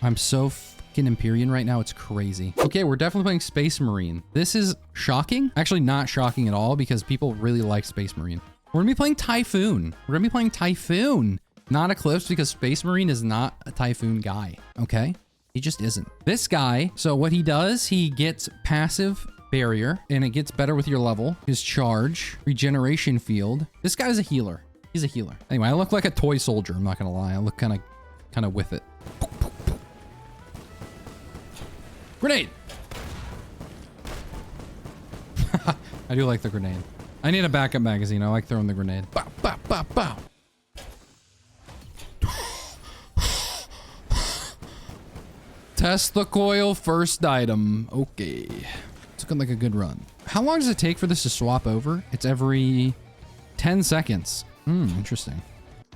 I'm so fucking EMPYREAN right now. It's crazy. Okay, we're definitely playing Space Marine. This is shocking. Actually, not shocking at all because people really like Space Marine. We're gonna be playing Typhoon. We're gonna be playing Typhoon, not Eclipse, because Space Marine is not a Typhoon guy, okay? He just isn't. This guy, so what he does, he gets passive barrier, and it gets better with your level. His charge, regeneration field. This guy's a healer. He's a healer. Anyway, I look like a toy soldier. I'm not gonna lie. I look kind of with it. Grenade! I do like the grenade. I need a backup magazine. I like throwing the grenade. Bow, bow, bow, bow. Test the coil first item. Okay. It's looking like a good run. How long does it take for this to swap over? It's every 10 seconds. Interesting.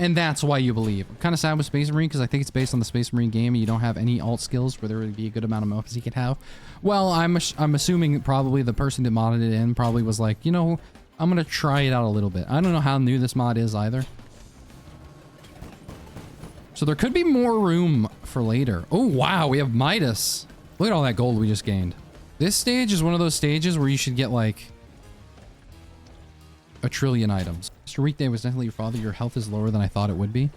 And that's why you believe. I'm kind of sad with Space Marine because I think it's based on the Space Marine game and you don't have any alt skills where there would be a good amount of moves you could have. Well, I'm assuming probably the person that modded it in probably was like, you know, I'm going to try it out a little bit. I don't know how new this mod is either. So there could be more room for later. Oh, wow. We have Midas. Look at all that gold we just gained. This stage is one of those stages where you should get like a trillion items. Mr. Weekday was definitely your father. Your health is lower than I thought it would be.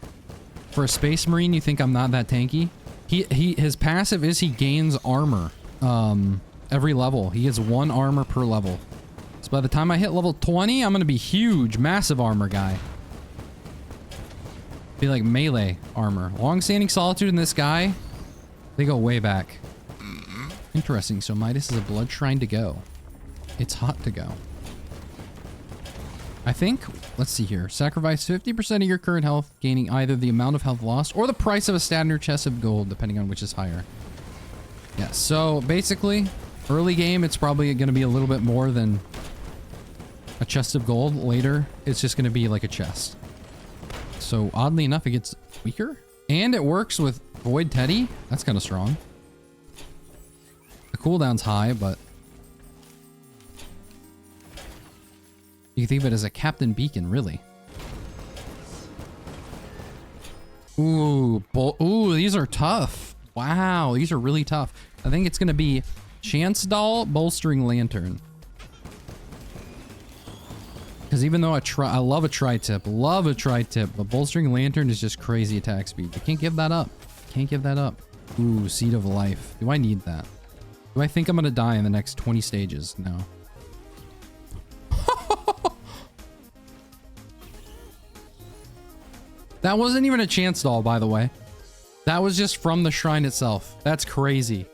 For a Space Marine, you think I'm not that tanky? His passive is he gains armor every level. He gets 1 armor per level. So by the time I hit level 20, I'm going to be huge, massive armor guy. Be like melee armor. Long-standing Solitude and this guy, they go way back. Interesting. So Midas is a blood shrine to go. It's hot to go. I think, let's see here. Sacrifice 50% of your current health, gaining either the amount of health lost or the price of a standard chest of gold, depending on which is higher. Yeah, so basically, early game, it's probably going to be a little bit more than a chest of gold. Later, it's just going to be like a chest. So oddly enough, it gets weaker. And it works with Void Teddy. That's kind of strong. The cooldown's high, but you can think of it as a Captain Beacon, really. Ooh, these are tough. Wow, these are really tough. I think it's going to be Chance Doll, Bolstering Lantern. Because even though I love a tri-tip, but Bolstering Lantern is just crazy attack speed. You can't give that up. Can't give that up. Ooh, Seed of Life. Do I need that? Do I think I'm going to die in the next 20 stages? No. That wasn't even a chance doll, by the way. That was just from the shrine itself. That's crazy.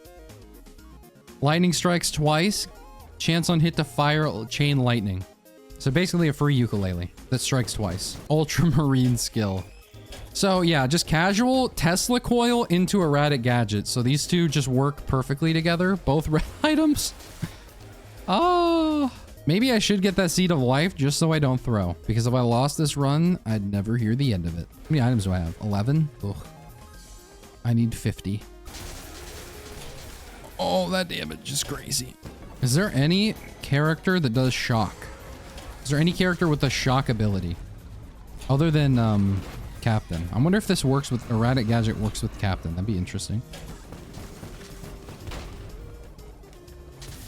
Lightning strikes twice. Chance on hit to fire chain lightning. So basically a free ukulele that strikes twice. Ultramarine skill. So yeah, just casual Tesla coil into erratic gadget. So these two just work perfectly together. Both red items. Oh, maybe I should get that Seed of Life just so I don't throw. Because if I lost this run, I'd never hear the end of it. How many items do I have? 11? Ugh. I need 50. Oh, that damage is crazy. Is there any character that does shock? Is there any character with a shock ability? Other than Captain. I wonder if this works with erratic gadget works with Captain. That'd be interesting.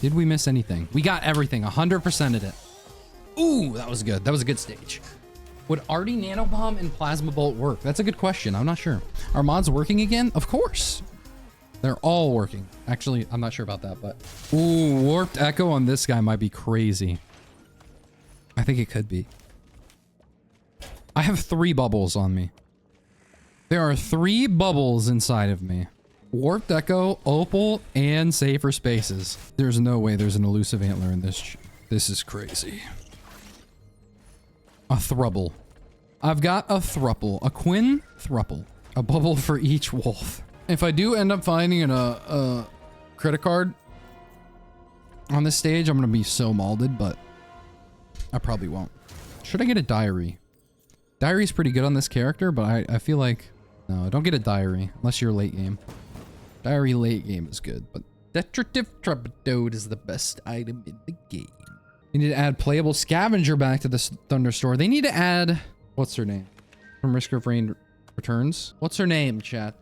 Did we miss anything? We got everything. 100%ed it. Ooh, that was good. That was a good stage. Would Arty Nanobomb and Plasma Bolt work? That's a good question. I'm not sure. Are mods working again? Of course. They're all working. Actually, I'm not sure about that, but... Ooh, Warped Echo on this guy might be crazy. I think it could be. I have 3 bubbles on me. There are 3 bubbles inside of me. Warped Echo, Opal, and Safer Spaces. There's no way there's an elusive antler in this. This is crazy. A thruple. I've got a thruple. A Quinn thruple. A bubble for each wolf. If I do end up finding a credit card on this stage, I'm going to be so molded, but I probably won't. Should I get a diary? Diary's pretty good on this character, but I feel like... No, don't get a diary unless you're late game. Diary late game is good, but Detritive Trapdote is the best item in the game. They need to add playable scavenger back to the Thunderstore. They need to add... What's her name? From Risk of Rain Returns. What's her name, chat?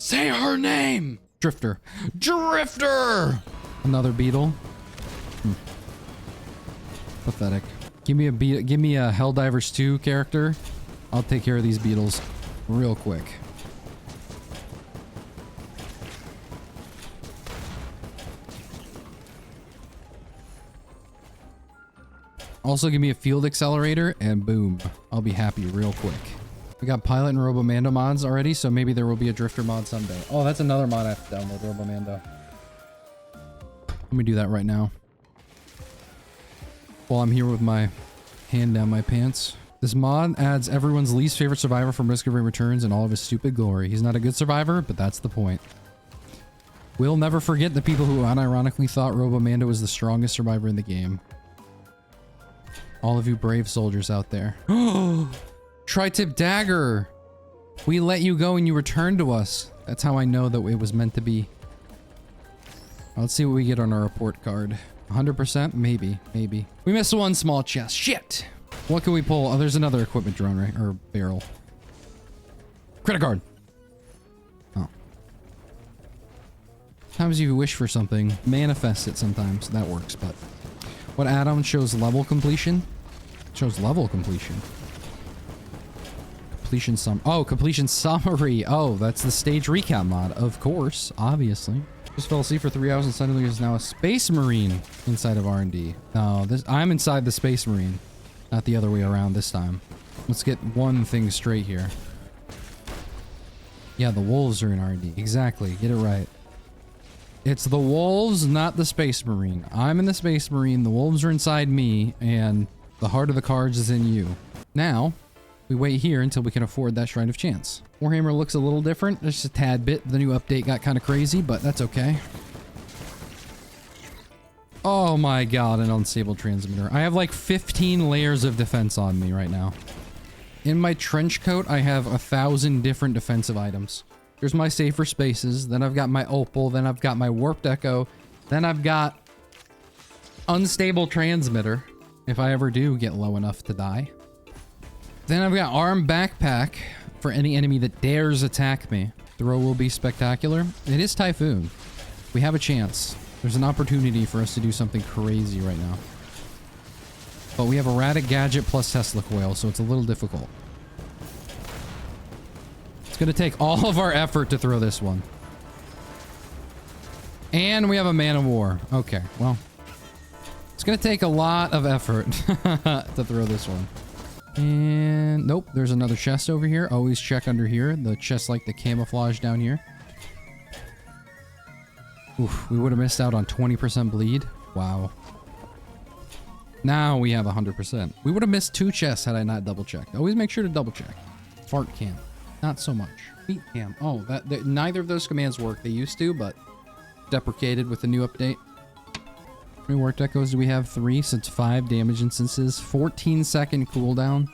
Say her name. Drifter. Drifter. Another beetle. Pathetic. Give me a Helldivers 2 character. I'll take care of these beetles real quick. Also give me a field accelerator and boom, I'll be happy real quick. We got Pilot and Robomando mods already, so maybe there will be a Drifter mod someday. Oh, that's another mod I have to download, Robomando. Let me do that right now. While I'm here with my hand down my pants. This mod adds everyone's least favorite survivor from Risk of Rain Returns in all of his stupid glory. He's not a good survivor, but that's the point. We'll never forget the people who unironically thought Robomando was the strongest survivor in the game. All of you brave soldiers out there. Tri-tip dagger! We let you go and you returned to us. That's how I know that it was meant to be. Let's see what we get on our report card. 100%? Maybe. Maybe. We missed one small chest. Shit! What can we pull? Oh, there's another equipment drone, right? Or barrel. Credit card! Oh. Sometimes you wish for something, manifest it sometimes. That works, but... What add-on shows level completion? Shows level completion. Completion completion summary. Oh, that's the stage recap mod. Of course, obviously. Just fell asleep for 3 hours and suddenly is now a Space Marine inside of R&D. No, I'm inside the Space Marine. Not the other way around this time. Let's get one thing straight here. Yeah, the wolves are in R&D. Exactly. Get it right. It's the wolves, not the Space Marine. I'm in the Space Marine, the wolves are inside me, and the heart of the cards is in you. Now, we wait here until we can afford that Shrine of Chance. Warhammer looks a little different, just a tad bit. The new update got kind of crazy, but that's okay. Oh my god, an unstable transmitter. I have like 15 layers of defense on me right now. In my trench coat, I have 1,000 different defensive items. There's my safer spaces, then I've got my opal, then I've got my warped echo, then I've got unstable transmitter, if I ever do get low enough to die. Then I've got armed backpack for any enemy that dares attack me. Throw will be spectacular. It is Typhoon. We have a chance. There's an opportunity for us to do something crazy right now. But we have erratic gadget plus Tesla coil, so it's a little difficult. It's gonna take all of our effort to throw this one. And we have a Man of War. Okay, well. It's gonna take a lot of effort to throw this one. And nope, there's another chest over here. Always check under here. The chest like the camouflage down here. Oof, we would have missed out on 20% bleed. Wow. Now we have 100%. We would have missed 2 chests had I not double checked. Always make sure to double check. Fart cam. Not so much. Feet cam. Oh, neither of those commands work. They used to, but deprecated with the new update. How many warped echoes do we have? 3, so it's 5 damage instances. 14-second cooldown.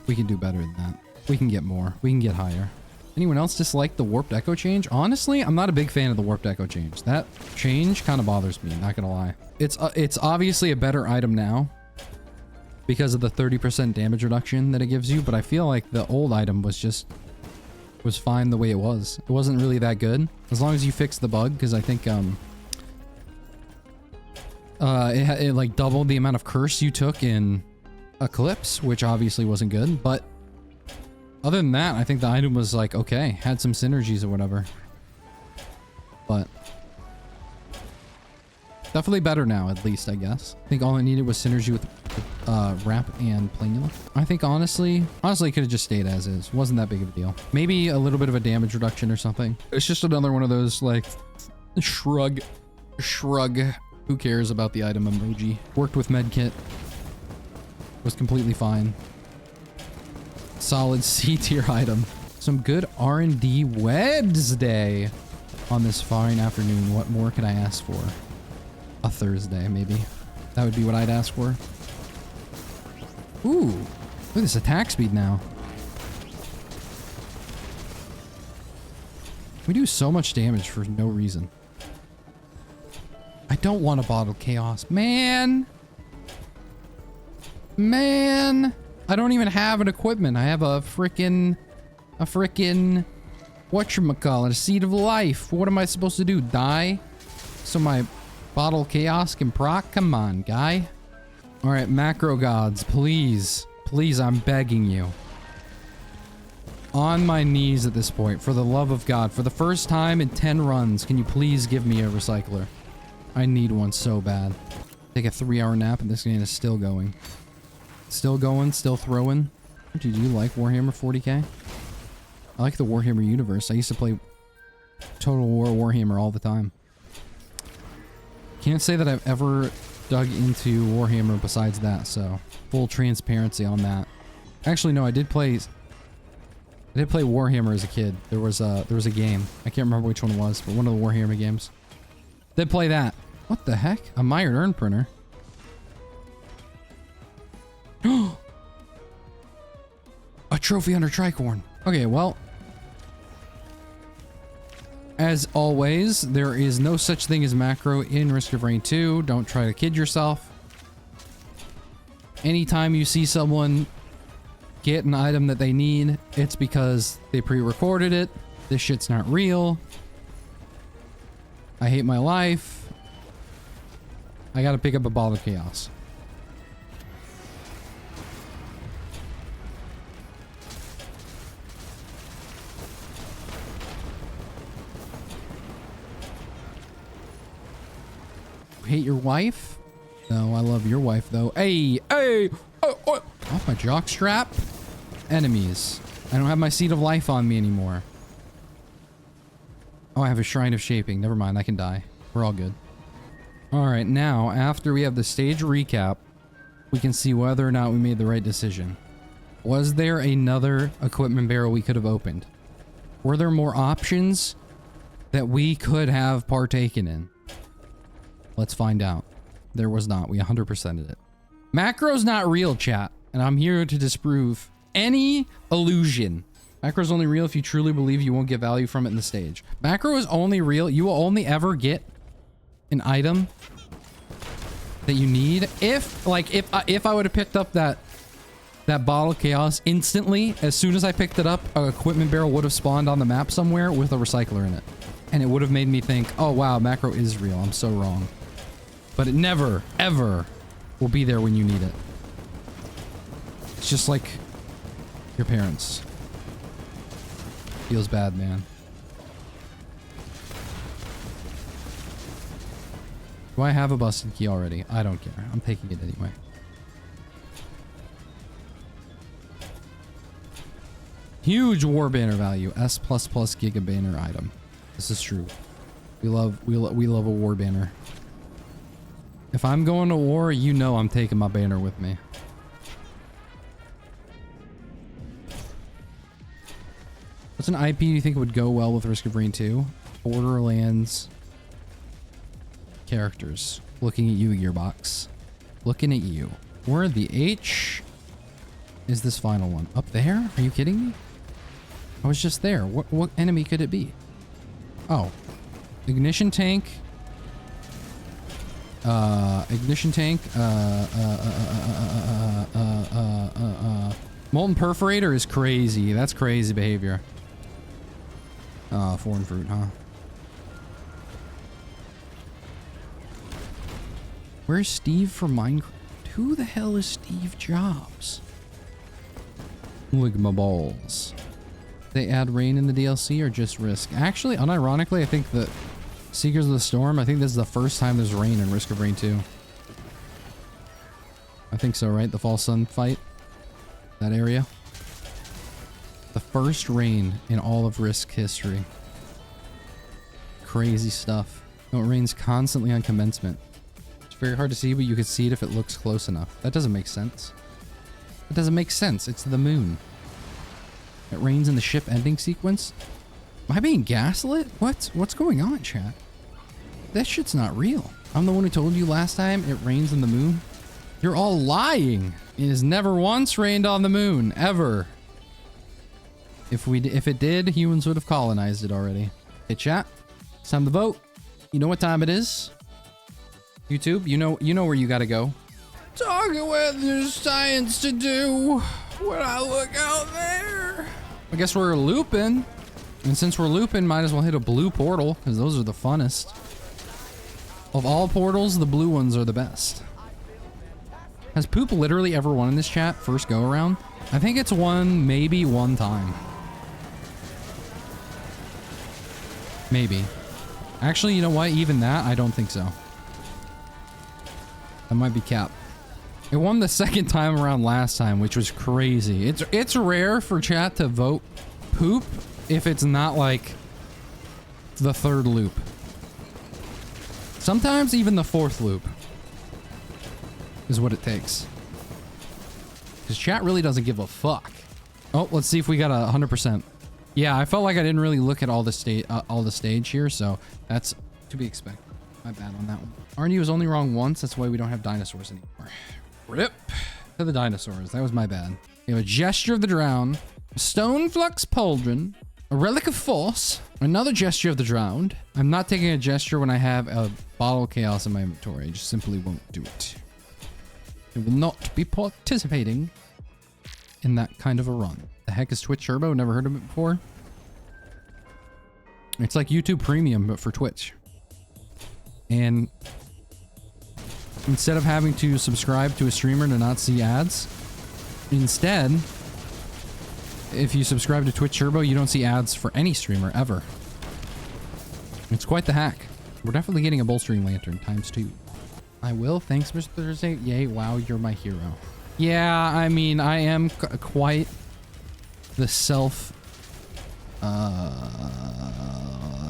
We can do better than that. We can get more. We can get higher. Anyone else dislike the warped echo change? Honestly, I'm not a big fan of the warped echo change. That change kind of bothers me, not gonna lie. It's obviously a better item now because of the 30% damage reduction that it gives you, but I feel like the old item was fine the way it was. It wasn't really that good. As long as you fix the bug, because I think it like doubled the amount of curse you took in Eclipse, which obviously wasn't good, but other than that, I think the item was like, okay, had some synergies or whatever. But definitely better now, at least, I guess. I think all I needed was synergy with Wrap and Planula. I think honestly, it could have just stayed as is. Wasn't that big of a deal. Maybe a little bit of a damage reduction or something. It's just another one of those, like, shrug. Who cares about the item emoji? Worked with medkit. Was completely fine. Solid C tier item. Some good R&D Wednesday on this fine afternoon. What more could I ask for? A Thursday, maybe. That would be what I'd ask for. Ooh, look at this attack speed now. We do so much damage for no reason. I don't want a bottled chaos. Man! I don't even have an equipment. I have a frickin' whatchamacallit, a seed of life. What am I supposed to do? Die? So my bottle chaos can proc? Come on, guy. All right, macro gods, please. Please, I'm begging you. On my knees at this point, for the love of God. For the first time in 10 runs, can you please give me a recycler? I need one so bad. Take a 3-hour nap and this game is still going. Still going, still throwing. Did you like Warhammer 40k? I like the Warhammer universe. I used to play Total War Warhammer all the time. Can't say that I've ever dug into Warhammer besides that, so full transparency on that. Actually, no, I did play Warhammer as a kid. There was a game. I can't remember which one it was, but one of the Warhammer games. Did play that. What the heck? A mired urn printer. A trophy under tricorn. Okay, well, as always, there is no such thing as macro in Risk of Rain 2. Don't try to kid yourself. Anytime you see someone get an item that they need, it's because they pre-recorded it. This shit's not real. I hate my life. I gotta pick up a ball of chaos. Hate your wife? No, I love your wife though. Hey, hey, oh, off my jock strap. Enemies. I don't have my seed of life on me anymore. Oh, I have a shrine of shaping. Never mind, I can die. We're all good. All right, now after we have the stage recap, we can see whether or not we made the right decision. Was there another equipment barrel we could have opened? Were there more options that we could have partaken in? Let's find out. There was not. We 100%ed it. Macro's not real, chat. And I'm here to disprove any illusion. Macro's only real if you truly believe you won't get value from it in the stage. Macro is only real. You will only ever get an item that you need if I would have picked up that bottle of chaos instantly. As soon as I picked it up, an equipment barrel would have spawned on the map somewhere with a recycler in it. And it would have made me think, oh wow, macro is real. I'm so wrong. But it never, ever will be there when you need it. It's just like your parents. Feels bad, man. Do I have a busted key already? I don't care. I'm taking it anyway. Huge war banner value. S++ giga banner item. This is true. We love a war banner. If I'm going to war, you know I'm taking my banner with me. What's an IP you think would go well with Risk of Rain 2? Borderlands characters. Looking at you, Gearbox. Looking at you. Where the H is this final one? Up there? Are you kidding me? I was just there. What enemy could it be? Oh. Ignition tank. Molten perforator is crazy. That's crazy behavior. Foreign fruit, huh? Where's Steve from Minecraft? Who the hell is Steve Jobs? Ligma balls. They add rain in the DLC or just Risk? Actually, unironically, I think that Seekers of the Storm, I think this is the first time there's rain in Risk of Rain 2. I think so, right? The false sun fight? That area? The first rain in all of Risk history. Crazy stuff. No, it rains constantly on commencement. It's very hard to see, but you can see it if it looks close enough. That doesn't make sense. It doesn't make sense. It's the moon. It rains in the ship ending sequence? Am I being gaslit? What's going on, chat? That shit's not real. I'm the one who told you last time it rains on the moon. You're all lying. It has never once rained on the moon, ever. If it did, humans would have colonized it already. Hey, chat. It's time to vote. You know what time it is? YouTube, you know where you gotta go. Talking with there's science to do when I look out there. I guess we're looping. And since we're looping, might as well hit a blue portal, because those are the funnest. Of all portals, the blue ones are the best. Has Poop literally ever won in this chat, first go around? I think it's won maybe one time. Maybe. Actually, you know what? Even that, I don't think so. That might be cap. It won the second time around last time, which was crazy. It's rare for chat to vote Poop if it's not like the third loop. Sometimes even the fourth loop is what it takes. Because chat really doesn't give a fuck. Oh, let's see if we got 100%. Yeah, I felt like I didn't really look at all the stage here, so that's to be expected. My bad on that one. RNU was only wrong once, that's why we don't have dinosaurs anymore. Rip to the dinosaurs. That was my bad. We have a Gesture of the Drowned, a Stone Flux Pauldron, a Relic of Force, another Gesture of the Drowned. I'm not taking a gesture when I have a Bottle of Chaos in my inventory. I just simply won't do it. I will not be participating in that kind of a run. The heck is Twitch Turbo? Never heard of it before. It's like YouTube Premium, but for Twitch. And instead of having to subscribe to a streamer to not see ads, instead, if you subscribe to Twitch Turbo, you don't see ads for any streamer ever. It's quite the hack. We're definitely getting a Bullstream Lantern ×2. I will. Thanks, Mr. Thursday. Yay, wow, you're my hero. Yeah, I mean, I am quite the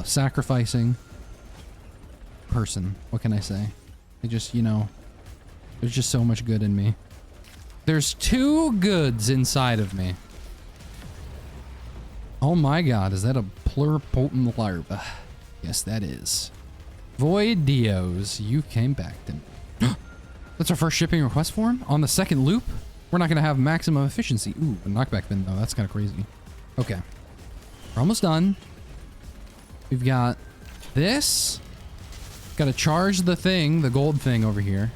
sacrificing person. What can I say? I just, you know, there's just so much good in me. There's two goods inside of me. Oh my god, is that a pluripotent larva? Yes, that is. Void Dios, you came back to me. That's our first shipping request form? On the second loop? We're not going to have maximum efficiency. Ooh, a knockback bin though. That's kind of crazy. Okay. We're almost done. We've got this. Got to charge the thing, the gold thing over here.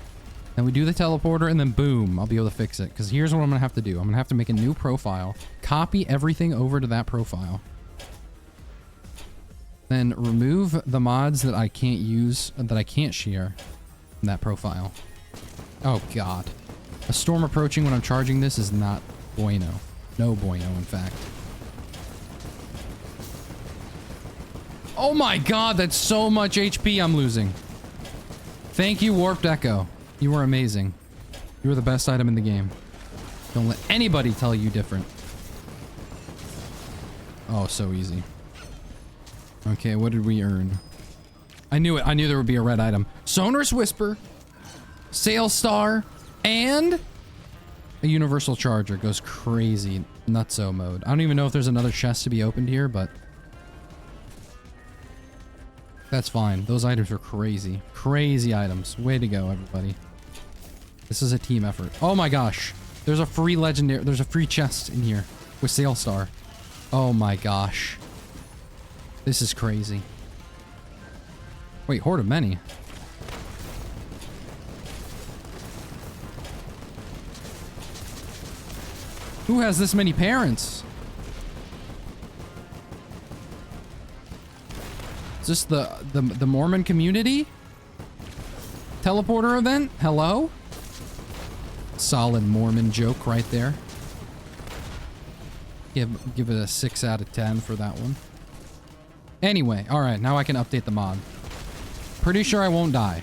Then we do the teleporter and then boom, I'll be able to fix it. Because here's what I'm going to have to do. I'm going to have to make a new profile. Copy everything over to that profile. Then remove the mods that I can't use, that I can't share from that profile. Oh god. A storm approaching when I'm charging this is not bueno. No bueno, in fact. Oh my god, that's so much HP I'm losing. Thank you, Warped Echo. You were amazing. You were the best item in the game. Don't let anybody tell you different. Oh, so easy. Okay, what did we earn? I knew it. I knew there would be a red item. Sonorous Whisper, Sail Star, and a Universal Charger. Goes crazy. Nutso mode. I don't even know if there's another chest to be opened here, but that's fine. Those items are crazy. Crazy items. Way to go, everybody. This is a team effort. Oh my gosh. There's a free legendary. There's a free chest in here with Sail Star. Oh my gosh. This is crazy. Wait, Horde of Many. Who has this many parents? Is this the Mormon community? Teleporter event? Hello? Solid Mormon joke right there. Give it a 6 out of 10 for that one. Anyway, alright, now I can update the mod. Pretty sure I won't die.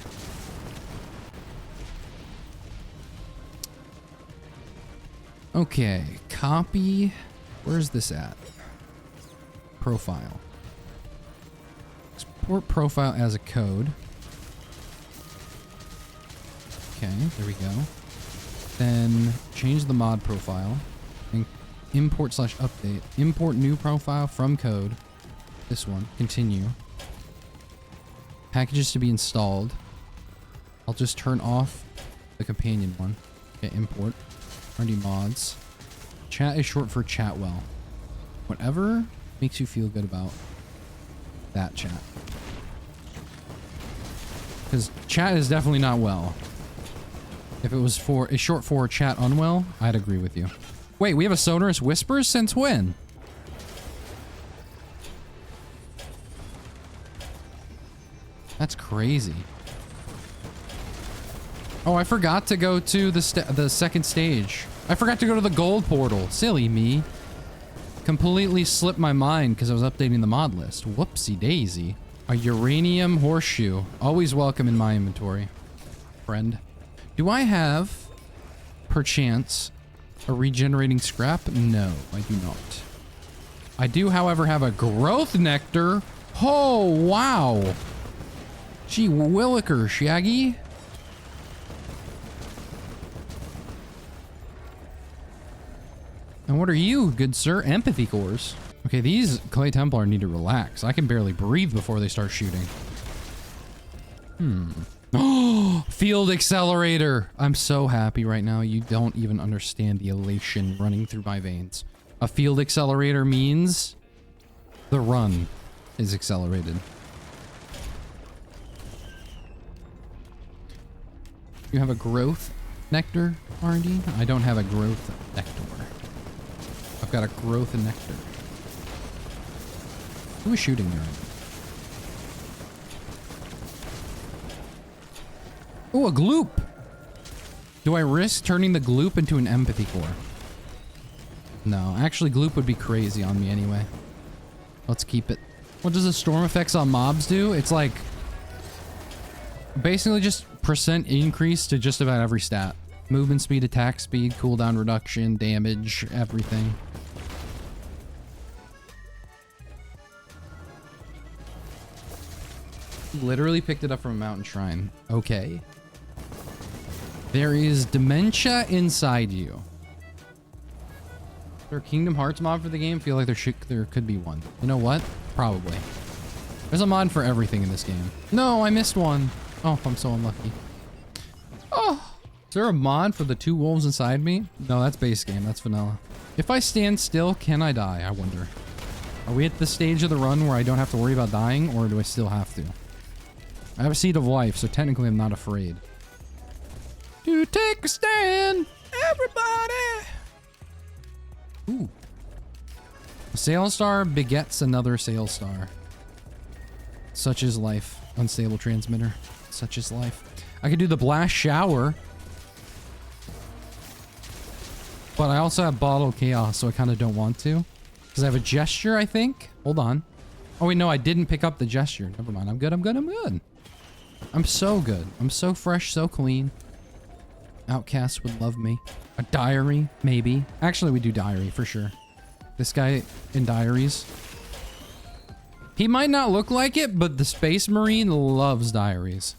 Okay, copy. Where's this at? Profile. Export profile as a code. Okay, there we go. Then change the mod profile. And import/update. Import new profile from code. This one. Continue. Packages to be installed. I'll just turn off the companion one. Okay, import. RD mods. Chat is short for Chatwell. Whatever makes you feel good about that chat. Because chat is definitely not well. If it was short for chat unwell, I'd agree with you. Wait, we have a Sonorous Whispers? Since when? That's crazy. Oh, I forgot to go to the second stage. I forgot to go to the gold portal. Silly me. Completely slipped my mind because I was updating the mod list. Whoopsie daisy. A uranium horseshoe. Always welcome in my inventory, friend. Do I have, perchance, a regenerating scrap? No, I do not. I do, however, have a growth nectar. Oh, wow. Gee williker, Shaggy. And what are you, good sir? Empathy cores. Okay, these Clay Templar need to relax. I can barely breathe before they start shooting. Oh, field accelerator. I'm so happy right now. You don't even understand the elation running through my veins. A field accelerator means the run is accelerated. You have a growth nectar, R&D? I don't have a growth nectar. I've got a growth nectar. Who is shooting there? Oh, a gloop. Do I risk turning the gloop into an empathy core? No, actually gloop would be crazy on me anyway. Let's keep it. What does the storm effects on mobs do? It's like basically just % increase to just about every stat. Movement speed, attack speed, cooldown reduction, damage, everything. Literally picked it up from a mountain shrine. Okay. There is dementia inside you. Is there a Kingdom Hearts mod for the game? Feel like there could be one. You know what? Probably. There's a mod for everything in this game. No, I missed one. Oh, I'm so unlucky. Oh, is there a mod for the 2 wolves inside me? No, that's base game. That's vanilla. If I stand still, can I die? I wonder. Are we at the stage of the run where I don't have to worry about dying, or do I still have to? I have a seed of life, so technically I'm not afraid. To take a stand, everybody! Ooh. A Sail Star begets another Sail Star. Such is life. Unstable transmitter. Such is life. I could do the blast shower. But I also have bottle chaos, so I kind of don't want to. Because I have a gesture, I think. Hold on. Oh wait, no, I didn't pick up the gesture. Never mind. I'm good, I'm good, I'm good. I'm so good. I'm so fresh, so clean. Outcast would love me. A diary, maybe. Actually, we do diary for sure. This guy in diaries. He might not look like it, but the Space Marine loves diaries.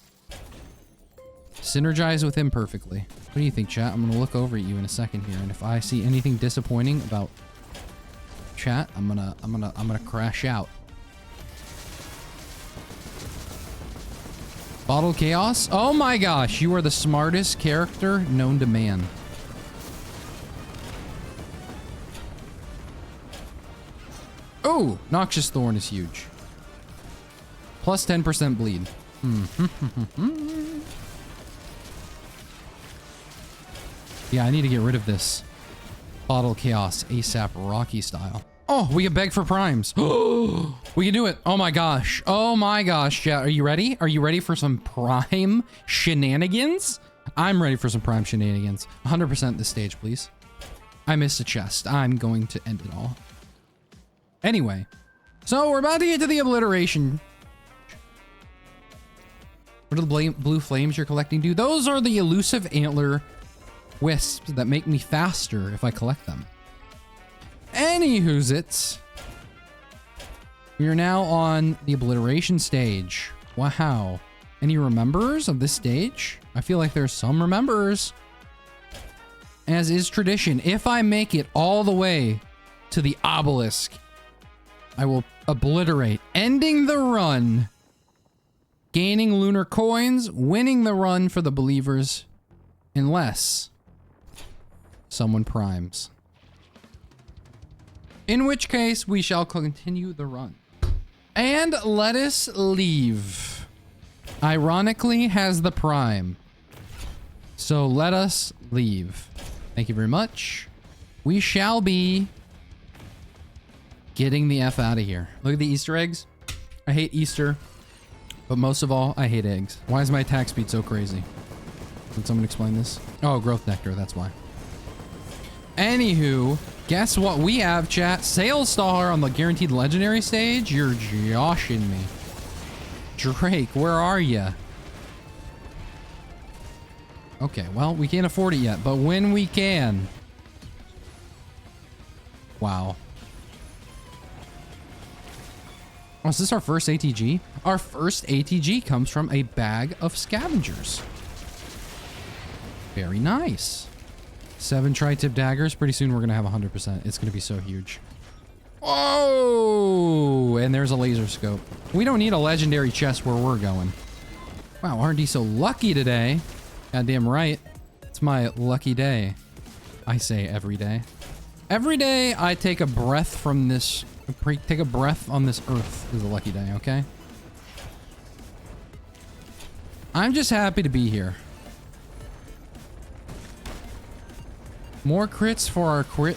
Synergize with him perfectly. What do you think, chat? I'm gonna look over at you in a second here, and if I see anything disappointing about chat, I'm gonna crash out. Bottle Chaos? Oh my gosh, you are the smartest character known to man. Oh, Noxious Thorn is huge. Plus 10% bleed. Yeah, I need to get rid of this Bottle Chaos ASAP Rocky style. Oh, we can beg for primes. Oh, we can do it. Oh my gosh. Oh my gosh. Yeah, are you ready? Are you ready for some prime shenanigans? I'm ready for some prime shenanigans. 100% this stage, please. I missed a chest. I'm going to end it all. Anyway, so we're about to get to the obliteration. What are the blue flames you're collecting do? Those are the elusive antler wisps that make me faster if I collect them. Anywho's it. We are now on the obliteration stage. Wow. Any remembers of this stage? I feel like there's some remembers. As is tradition, if I make it all the way to the obelisk, I will obliterate, ending the run, gaining lunar coins, winning the run for the believers, unless someone primes. In which case, we shall continue the run. And let us leave. Ironically, has the prime. So let us leave. Thank you very much. We shall be getting the F out of here. Look at the Easter eggs. I hate Easter. But most of all, I hate eggs. Why is my attack speed so crazy? Can someone explain this? Oh, growth nectar, that's why. Anywho, guess what we have, chat? Sales Star on the guaranteed legendary stage? You're joshing me. Drake, where are ya? Okay, well, we can't afford it yet, but when we can. Wow. Oh, is this our first ATG? Our first ATG comes from a bag of scavengers. Very nice. 7 tri-tip daggers. Pretty soon we're going to have 100%. It's going to be so huge. Oh, and there's a laser scope. We don't need a legendary chest where we're going. Wow, R&D so lucky today. Goddamn right. It's my lucky day. I say every day. Every day I take a breath from this... Take a breath on this earth is a lucky day, okay? I'm just happy to be here. More crits for our crit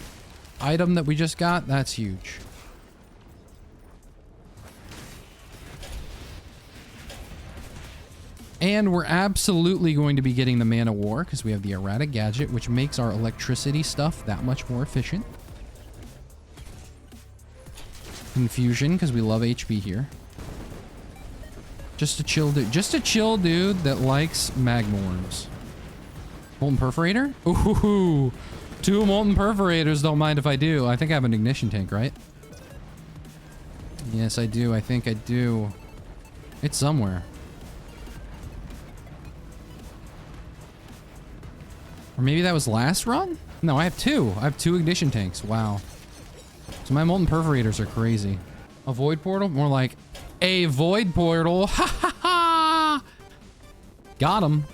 item that we just got. That's huge. And we're absolutely going to be getting the Man of War because we have the erratic gadget, which makes our electricity stuff that much more efficient. Confusion, because we love HP here. Just a chill dude. Just a chill dude that likes magma worms. Molten perforator? Ooh, 2 molten perforators. Don't mind if I do. I think I have an ignition tank, right? Yes, I do. I think I do. It's somewhere. Or maybe that was last run? No, I have 2. I have 2 ignition tanks. Wow. So my molten perforators are crazy. A void portal? More like a void portal. Ha ha ha! Got him.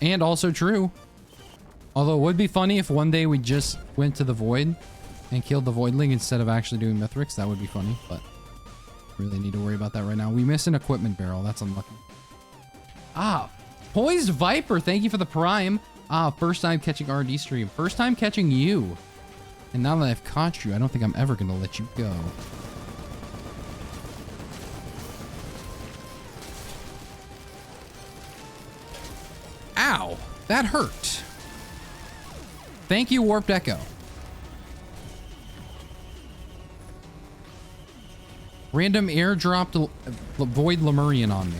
And also true. Although it would be funny if one day we just went to the void and killed the voidling instead of actually doing Mythrix. That would be funny, but really need to worry about that right now. We missed an equipment barrel. That's unlucky. Ah, Poised Viper. Thank you for the prime. Ah, first time catching RD stream. First time catching you. And now that I've caught you, I don't think I'm ever going to let you go. Ow! That hurt. Thank you, Warped Echo. Random airdropped Void Lemurian on me.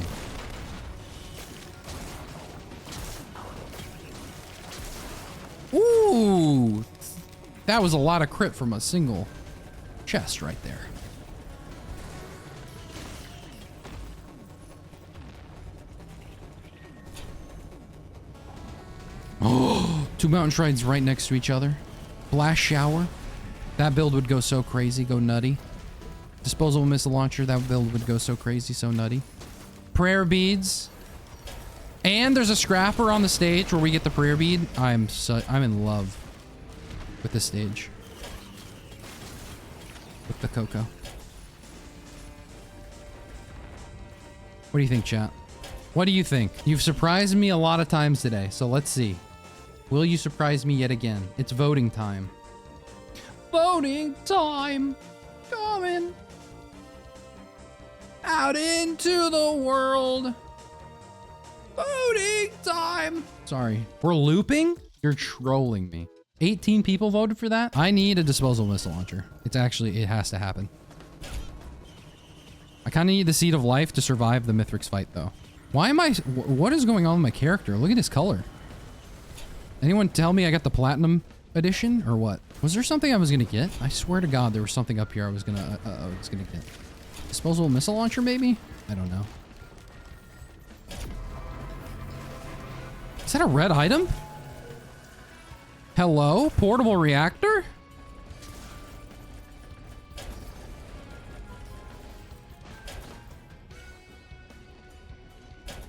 Ooh! That was a lot of crit from a single chest right there. Oh, 2 mountain shrines right next to each other. Blast shower. That build would go so crazy, go nutty. Disposable missile launcher. That build would go so crazy, so nutty. Prayer beads. And there's a scrapper on the stage where we get the prayer bead. I'm in love with this stage. With the cocoa. What do you think, chat? What do you think? You've surprised me a lot of times today, so let's see. Will you surprise me yet again? It's voting time. Voting time! Coming out into the world. Voting time! Sorry. We're looping? You're trolling me. 18 people voted for that? I need a disposable missile launcher. It has to happen. I kind of need the Seed of Life to survive the Mythrix fight, though. What is going on with my character? Look at his color. Anyone tell me I got the Platinum Edition or what? Was there something I was going to get? I swear to God, there was something up here I was going to get. Disposable missile launcher, maybe? I don't know. Is that a red item? Hello? Portable reactor?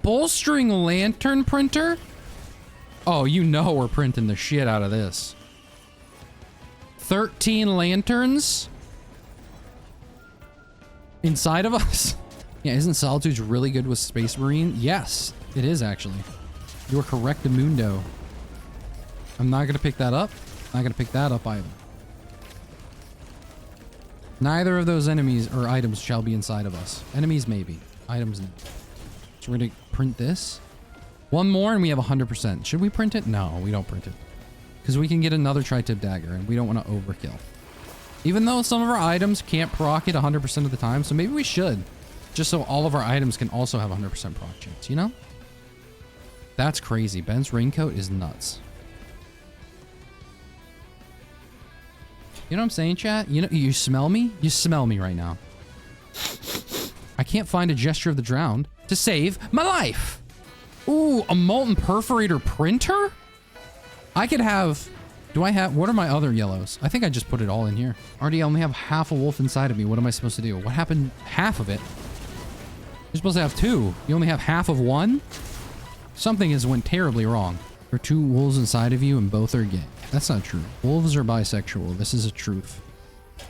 Bolstering lantern printer? Oh, you know we're printing the shit out of this. 13 lanterns? Inside of us? Yeah, isn't Solitude's really good with Space Marine? Yes, it is actually. You are correct, Mundo. I'm not gonna pick that up. Not gonna pick that up either. Neither of those enemies or items shall be inside of us. Enemies maybe. Items no. So we're gonna print this. One more and we have 100%. Should we print it? No, we don't print it. Because we can get another tri-tip dagger and we don't want to overkill. Even though some of our items can't proc it 100% of the time, so maybe we should. Just so all of our items can also have 100% proc chance, you know? That's crazy. Ben's raincoat is nuts. You know what I'm saying, chat? You know, you smell me? You smell me right now. I can't find a gesture of the drowned to save my life. Ooh, a molten perforator printer? I could have... Do I have... What are my other yellows? I think I just put it all in here. Already, I only have half a wolf inside of me. What am I supposed to do? What happened? Half of it? You're supposed to have two. You only have half of one? Something has went terribly wrong. There are two wolves inside of you and both are gay. That's not true. Wolves are bisexual. This is a truth.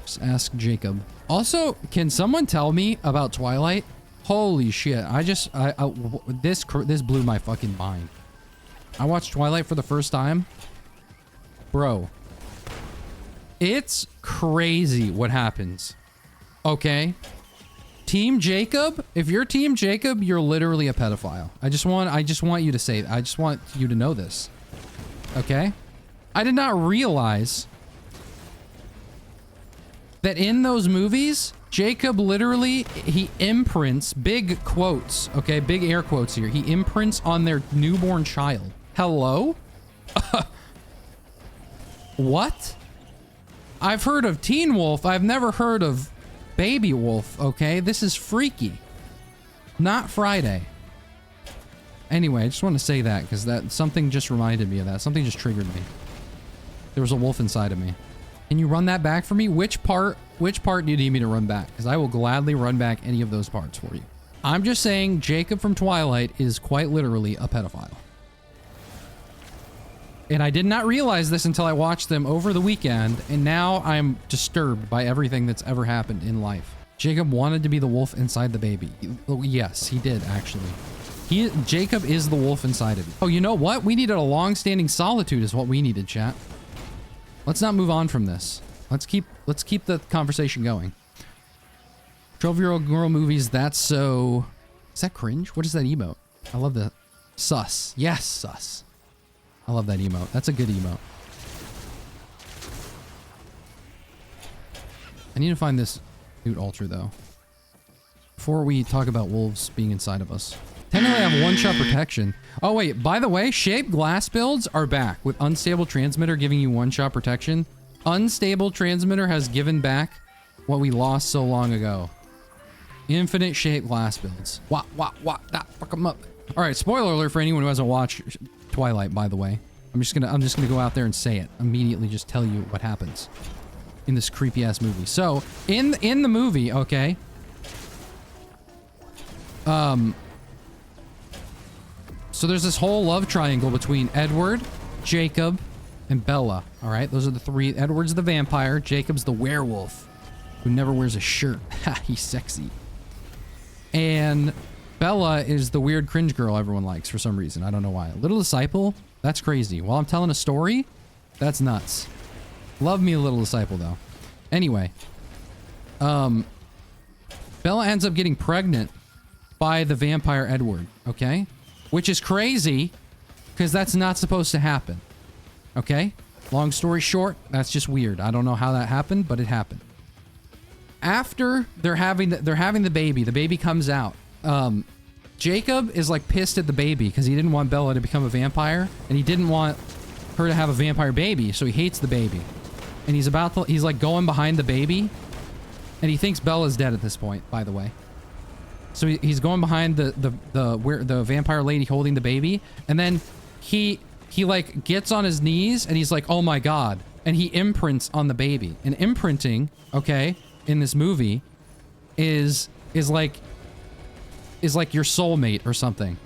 Just ask Jacob. Also, can someone tell me about Twilight? Holy shit. This blew my fucking mind. I watched Twilight for the first time. Bro. It's crazy what happens. Okay? Team Jacob? If you're Team Jacob, you're literally a pedophile. I just want you to say, I just want you to know this. Okay? I did not realize that in those movies, Jacob literally, he imprints, big quotes, okay, big air quotes here. He imprints on their newborn child. Hello? What? I've heard of Teen Wolf. I've never heard of Baby Wolf, okay? This is freaky. Not Friday. Anyway, I just want to say that because something just reminded me of that. Something just triggered me. There was a wolf inside of me. Can you run that back for me? Which part do you need me to run back? Because I will gladly run back any of those parts for you. I'm just saying Jacob from Twilight is quite literally a pedophile. And I did not realize this until I watched them over the weekend, and now I'm disturbed by everything that's ever happened in life. Jacob wanted to be the wolf inside the baby. Yes, he did, actually. Jacob is the wolf inside of you. Oh, you know what? We needed a long-standing solitude is what we needed, chat. Let's not move on from this. Let's keep the conversation going. 12-year-old girl movies, that's so... Is that cringe? What is that emote? I love that. Sus. Yes, sus. I love that emote. That's a good emote. I need to find this Newt Ultra, though. Before we talk about wolves being inside of us. Technically, I have one-shot protection. Oh, wait. By the way, shaped glass builds are back with unstable transmitter giving you one-shot protection. Unstable transmitter has given back what we lost so long ago. Infinite shaped glass builds. What, fuck them up. All right, spoiler alert for anyone who hasn't watched Twilight, by the way. I'm just gonna go out there and say it. Immediately just tell you what happens in this creepy ass movie. So, in the movie, okay. So there's this whole love triangle between Edward, Jacob, and Bella. All right, those are the three. Edward's the vampire, Jacob's the werewolf who never wears a shirt. Ha, he's sexy. And Bella is the weird cringe girl everyone likes for some reason. I don't know why. Little Disciple? That's crazy. While I'm telling a story? That's nuts. Love me a Little Disciple, though. Anyway. Bella ends up getting pregnant by the vampire Edward, okay? Which is crazy, because that's not supposed to happen. Okay? Long story short, that's just weird. I don't know how that happened, but it happened. After they're having the baby comes out. Jacob is like pissed at the baby because he didn't want Bella to become a vampire and he didn't want her to have a vampire baby, so he hates the baby. And he's like going behind the baby and he thinks Bella's dead at this point, by the way. So he's going behind the vampire lady holding the baby, and then he like gets on his knees and he's like, "Oh my god." And he imprints on the baby. And imprinting, okay, in this movie is like your soulmate or something.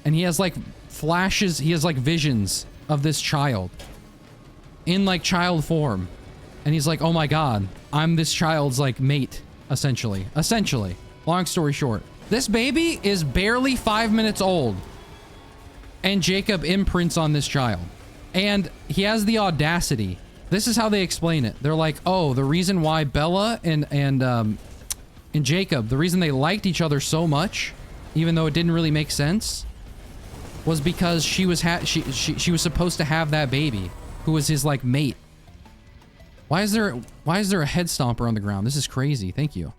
And he has like flashes, he has like visions of this child in like child form. And he's like, "Oh my god, I'm this child's like mate," essentially. Long story short, this baby is barely 5 minutes old. And Jacob imprints on this child. And he has the audacity. This is how they explain it. They're like, "Oh, the reason why Bella and Jacob, the reason they liked each other so much even though it didn't really make sense, was because she was supposed to have that baby, who was his like mate. Why is there a head stomper on the ground? This is crazy. Thank you.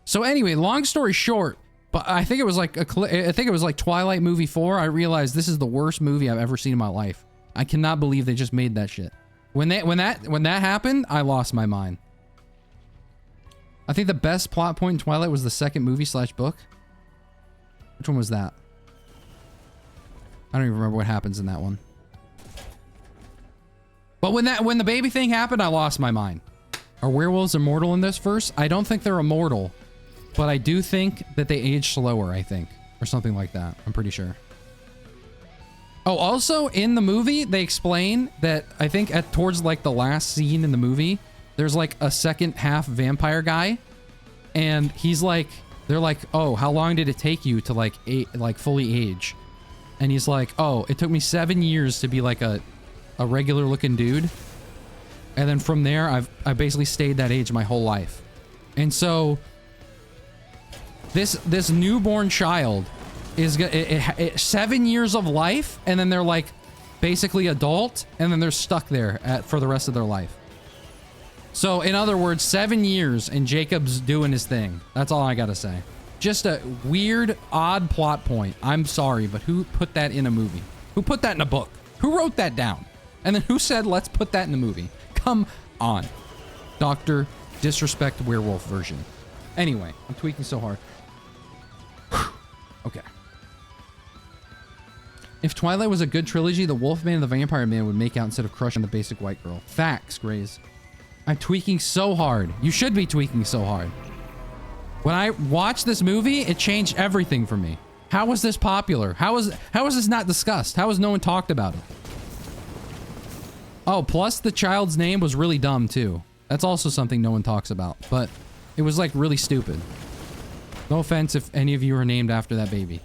So anyway, long story short, but I think it was like Twilight movie 4. I realized this is the worst movie I've ever seen in my life. I cannot believe they just made that shit. When that happened, I lost my mind. I think the best plot point in Twilight was the second movie / book. Which one was that? I don't even remember what happens in that one. But when the baby thing happened, I lost my mind. Are werewolves immortal in this verse? I don't think they're immortal, but I do think that they age slower, I think. Or something like that. I'm pretty sure. Oh, also in the movie, they explain that I think towards like the last scene in the movie, there's like a second half vampire guy, and he's like, they're like, oh, how long did it take you to like fully age? And he's like, oh, it took me 7 years to be like a regular looking dude, and then from there I basically stayed that age my whole life. And so this newborn child is 7 years of life, and then they're like basically adult, and then they're stuck there for the rest of their life. So in other words, 7 years and Jacob's doing his thing. That's all I gotta say. Just a weird, odd plot point. I'm sorry, but who put that in a movie? Who put that in a book? Who wrote that down? And then who said, let's put that in a movie? Come on. Dr. Disrespect Werewolf version. Anyway, I'm tweaking so hard. Okay. If Twilight was a good trilogy, the Wolfman and the Vampire Man would make out instead of crushing the basic white girl. Facts, Grays. I'm tweaking so hard. You should be tweaking so hard. When I watched this movie, it changed everything for me. How was this popular? How was this not discussed? How has no one talked about it? Oh, plus the child's name was really dumb too. That's also something no one talks about, but it was like really stupid. No offense if any of you are named after that baby,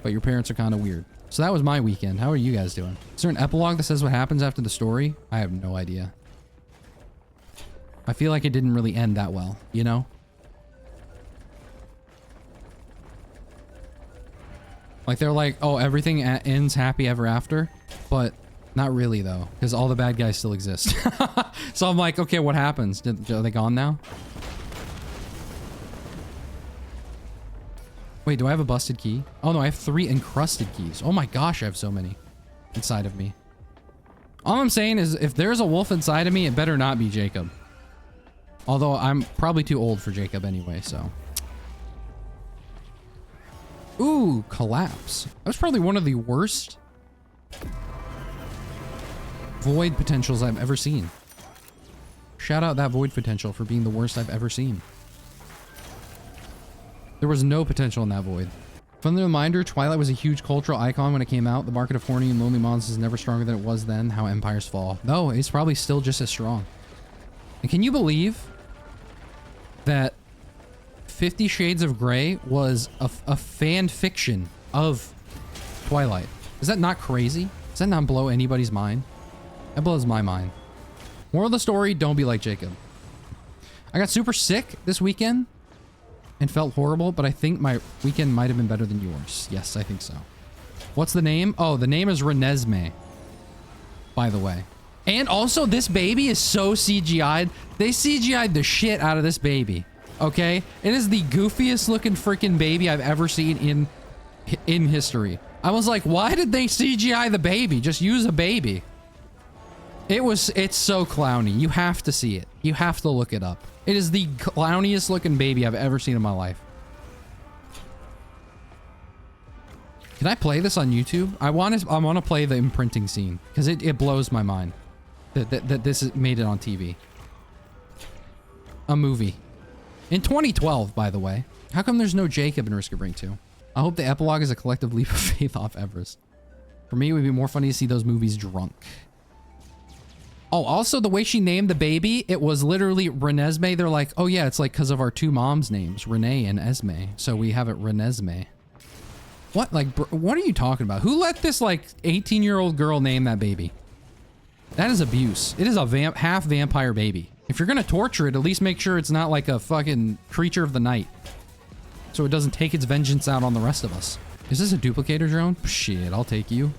but your parents are kind of weird. So that was my weekend. How are you guys doing? Is there an epilogue that says what happens after the story? I have no idea. I feel like it didn't really end that well, you know? Like they're like, oh, everything ends happy ever after, but not really though, because all the bad guys still exist. So I'm like, okay, what happens? Are they gone now? Wait, do I have a busted key? Oh no, I have 3 encrusted keys. Oh my gosh, I have so many inside of me. All I'm saying is if there's a wolf inside of me, it better not be Jacob. Although I'm probably too old for Jacob anyway, so. Ooh, collapse. That was probably one of the worst void potentials I've ever seen. Shout out that void potential for being the worst I've ever seen. There was no potential in that void. Friendly reminder, Twilight was a huge cultural icon when it came out. The market of horny and lonely monsters is never stronger than it was then. How empires fall. No, it's probably still just as strong. And can you believe that 50 Shades of Grey was a fan fiction of Twilight? Is that not crazy? Does that not blow anybody's mind? That blows my mind. Moral of the story, don't be like Jacob. I got super sick this weekend and felt horrible, but I think my weekend might have been better than yours. Yes, I think so. What's the name? Oh, the name is Renesmee, by the way. And also, this baby is so CGI'd. They CGI'd the shit out of this baby. Okay? It is the goofiest looking freaking baby I've ever seen in history. I was like, why did they CGI the baby? Just use a baby. It's so clowny. You have to see it. You have to look it up. It is the clowniest looking baby I've ever seen in my life. Can I play this on YouTube? I want to play the imprinting scene because it blows my mind that this made it on TV. A movie. In 2012, by the way. How come there's no Jacob in Risk of Rain 2? I hope the epilogue is a collective leap of faith off Everest. For me, it would be more funny to see those movies drunk. Oh, also the way she named the baby, it was literally Renesmee. They're like, oh yeah, it's like because of our 2 moms' names, Renee and Esme. So we have it Renesmee. What? Like, what are you talking about? Who let this like 18-year-old girl name that baby? That is abuse. It is a half vampire baby. If you're gonna torture it, at least make sure it's not like a fucking creature of the night. so it doesn't take its vengeance out on the rest of us. Is this a duplicator drone? Shit, I'll take you.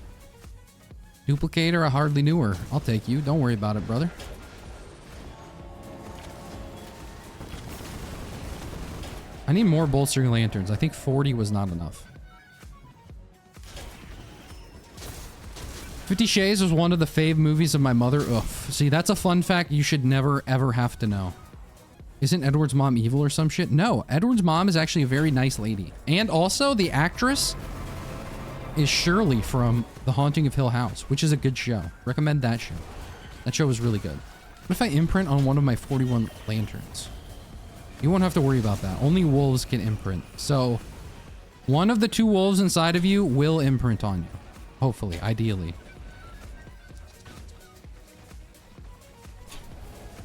Duplicator, I hardly knew her. I'll take you. Don't worry about it, brother. I need more bolstering lanterns. I think 40 was not enough. 50 Shades was one of the fave movies of my mother. Ugh. See, that's a fun fact you should never, ever have to know. Isn't Edward's mom evil or some shit? No, Edward's mom is actually a very nice lady. And also, the actress is Shirley from The Haunting of Hill House, which is a good show. Recommend that show. That show was really good. What if I imprint on one of my 41 lanterns? You won't have to worry about that. Only wolves can imprint. So, one of the 2 wolves inside of you will imprint on you. Hopefully, ideally.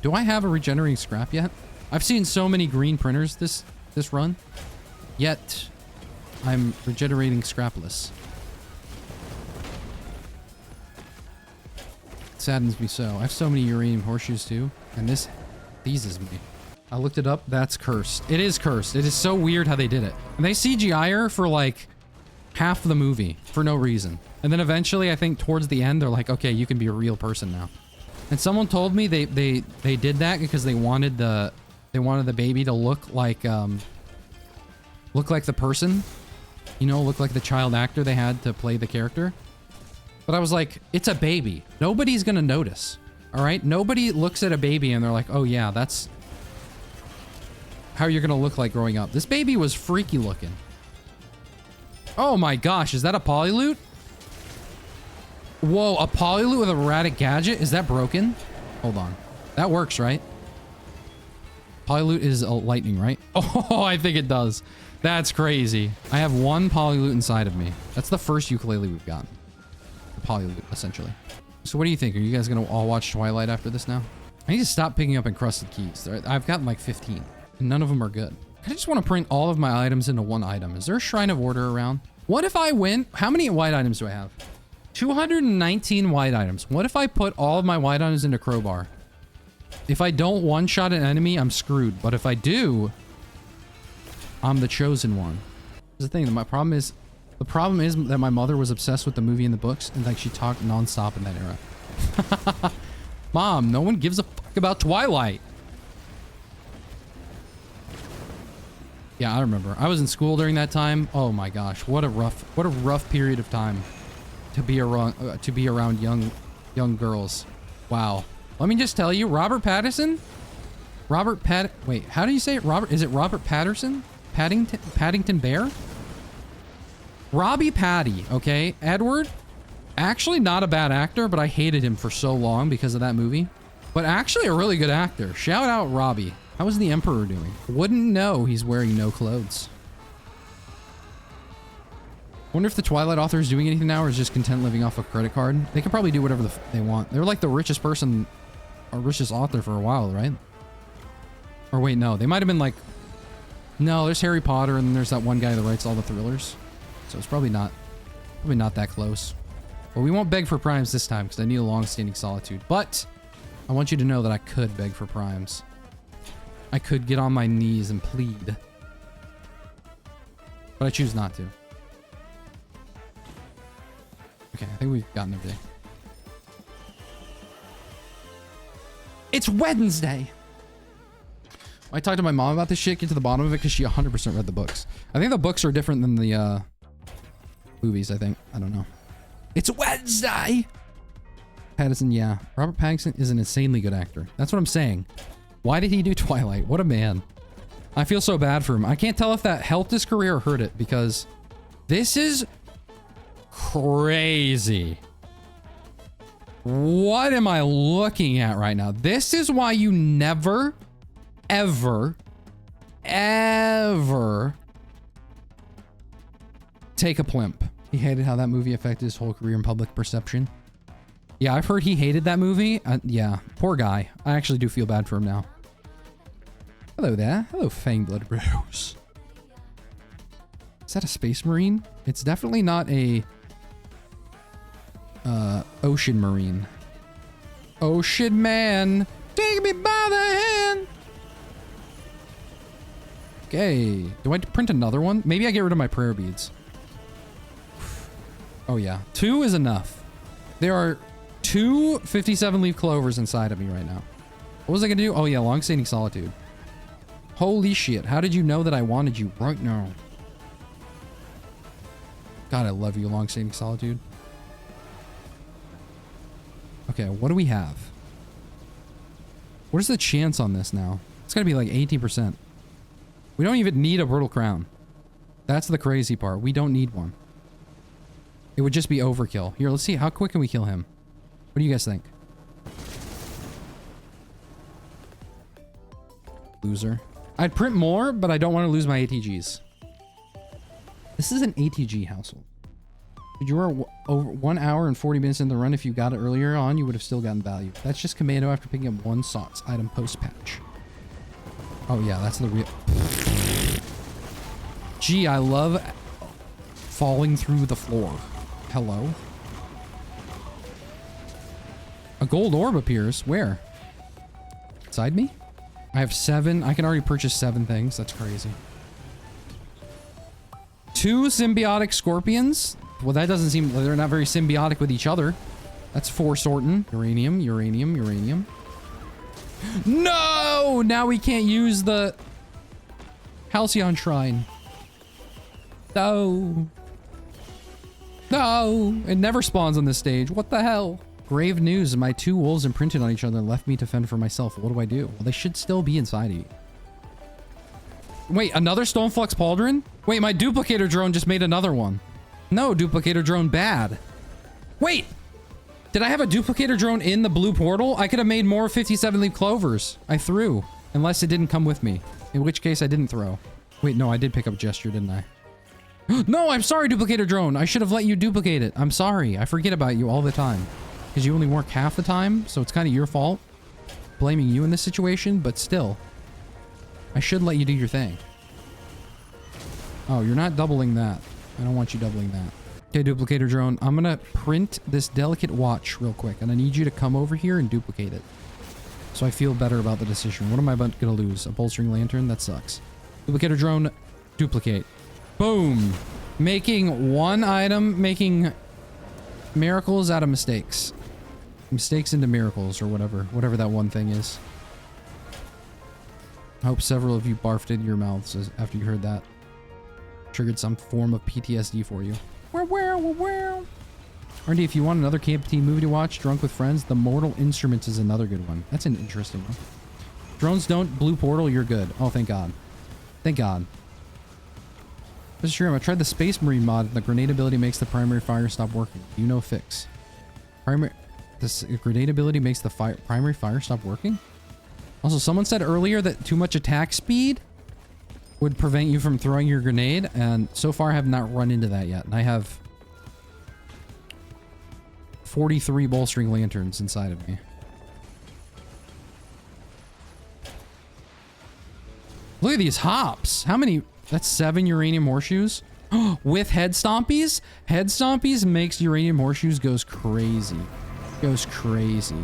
Do I have a regenerating scrap yet? I've seen so many green printers this run, yet I'm regenerating scrapless. It saddens me so. I have so many uranium horseshoes too, and this theses me. I looked it up. That's cursed. It is cursed. It is so weird how they did it. And they CGI her for like half the movie for no reason. And then eventually, I think towards the end, they're like, okay, you can be a real person now. And someone told me they did that because they wanted the baby to look like the person, you know, look like the child actor they had to play the character. But I was like, it's a baby. Nobody's gonna notice. All right, nobody looks at a baby and they're like, oh yeah, that's how you're gonna look like growing up. This baby was freaky looking. Oh my gosh, is that a polyloot? Whoa, a polyloot with a erratic gadget? Is that broken? Hold on. That works, right? Polyloot is a lightning, right? Oh, I think it does. That's crazy. I have 1 polyloot inside of me. That's the first ukulele we've gotten. The polyloot, essentially. So what do you think? Are you guys gonna all watch Twilight after this now? I need to stop picking up encrusted keys. I've gotten like 15, and none of them are good. I just want to print all of my items into 1 item. Is there a Shrine of Order around? What if I win? How many white items do I have? 219 white items. What if I put all of my white items into Crowbar? If I don't one-shot an enemy, I'm screwed. But if I do, I'm the chosen one. Here's the thing. The problem is that my mother was obsessed with the movie and the books, and like she talked nonstop in that era. Mom, no one gives a fuck about Twilight. Yeah, I remember. I was in school during that time. Oh my gosh, what a rough period of time to be around young girls. Wow. Let me just tell you, Robert Pattinson? Wait, how do you say it? Is it Robert Patterson? Paddington Bear? Robbie Patty, okay? Edward, actually not a bad actor, but I hated him for so long because of that movie. But actually a really good actor. Shout out Robbie. How is the Emperor doing? Wouldn't know he's wearing no clothes. Wonder if the Twilight author is doing anything now or is just content living off a credit card. They could probably do whatever they want. They're like the richest person or richest author for a while, right? Or wait, no. They might have been like... No, there's Harry Potter and then there's that one guy that writes all the thrillers. So it's probably not that close. But we won't beg for primes this time because I need a long-standing solitude. But I want you to know that I could beg for primes. I could get on my knees and plead. But I choose not to. Okay, I think we've gotten everything. It's Wednesday! I talked to my mom about this shit, get to the bottom of it, because she 100% read the books. I think the books are different than the movies, I think. I don't know. It's Wednesday! Pattinson, yeah. Robert Pattinson is an insanely good actor. That's what I'm saying. Why did he do Twilight? What a man. I feel so bad for him. I can't tell if that helped his career or hurt it, because this is crazy. What am I looking at right now? This is why you never, ever, ever take a plimp. He hated how that movie affected his whole career in public perception. Yeah, I've heard he hated that movie. Yeah, poor guy. I actually do feel bad for him now. Hello there. Hello, Fangblood Bros. Is that a Space Marine? It's definitely not a Ocean Marine. Ocean Man, take me by the hand. Okay. Do I print another one? Maybe I get rid of my prayer beads. Oh yeah. 2 is enough. There are 2 57-leaf clovers inside of me right now. What was I gonna do? Oh yeah, long-standing solitude. Holy shit. How did you know that I wanted you right now? God, I love you, long-standing solitude. Okay, what do we have? What is the chance on this now? It's gotta be like 18%. We don't even need a brittle crown. That's the crazy part. We don't need one. It would just be overkill. Here, let's see. How quick can we kill him? What do you guys think? Loser. I'd print more, but I don't want to lose my ATGs. This is an ATG household. You were over 1 hour and 40 minutes in the run. If you got it earlier on, you would have still gotten value. That's just commando after picking up 1 socks item post-patch. Oh yeah, that's the real... Gee, I love falling through the floor. Hello? A gold orb appears. Where? Inside me? I have 7. I can already purchase 7 things. That's crazy. 2 symbiotic scorpions. Well, that doesn't seem... They're not very symbiotic with each other. That's 4 sorting. Uranium, uranium, uranium. No! Now we can't use the Halcyon Shrine. No. No. It never spawns on this stage. What the hell? Grave news. My 2 wolves imprinted on each other and left me to fend for myself. What do I do? Well, they should still be inside of you. Wait, another Stoneflux Pauldron? Wait, my duplicator drone just made another one. No, duplicator drone bad. Wait! Did I have a duplicator drone in the blue portal? I could have made more 57-leaf clovers. I threw. Unless it didn't come with me. In which case I didn't throw. Wait, no, I did pick up gesture, didn't I? No, I'm sorry, duplicator drone. I should have let you duplicate it. I'm sorry. I forget about you all the time. Because you only work half the time, so it's kind of your fault. Blaming you in this situation, but still. I should let you do your thing. Oh, you're not doubling that. I don't want you doubling that. Okay, duplicator drone. I'm going to print this delicate watch real quick, and I need you to come over here and duplicate it. So I feel better about the decision. What am I about going to lose? A bolstering lantern? That sucks. Duplicator drone, duplicate. Boom. Making 1 item, making miracles out of mistakes. Mistakes into miracles, or whatever that one thing is. I hope several of you barfed in your mouths after you heard that. Triggered some form of PTSD for you. RD, if you want another camp team movie to watch, drunk with friends, The Mortal Instruments is another good one. That's an interesting one. Drones don't blue portal, you're good. Oh, thank God. Thank God. This is true. I tried the Space Marine mod. The grenade ability makes the primary fire stop working. You know fix. This grenade ability makes the primary fire stop working? Also, someone said earlier that too much attack speed would prevent you from throwing your grenade, and so far I have not run into that yet. And I have 43 bolstering lanterns inside of me. Look at these hops. How many? That's 7 uranium horseshoes. With head stompies? Head stompies makes uranium horseshoes goes crazy. Goes crazy.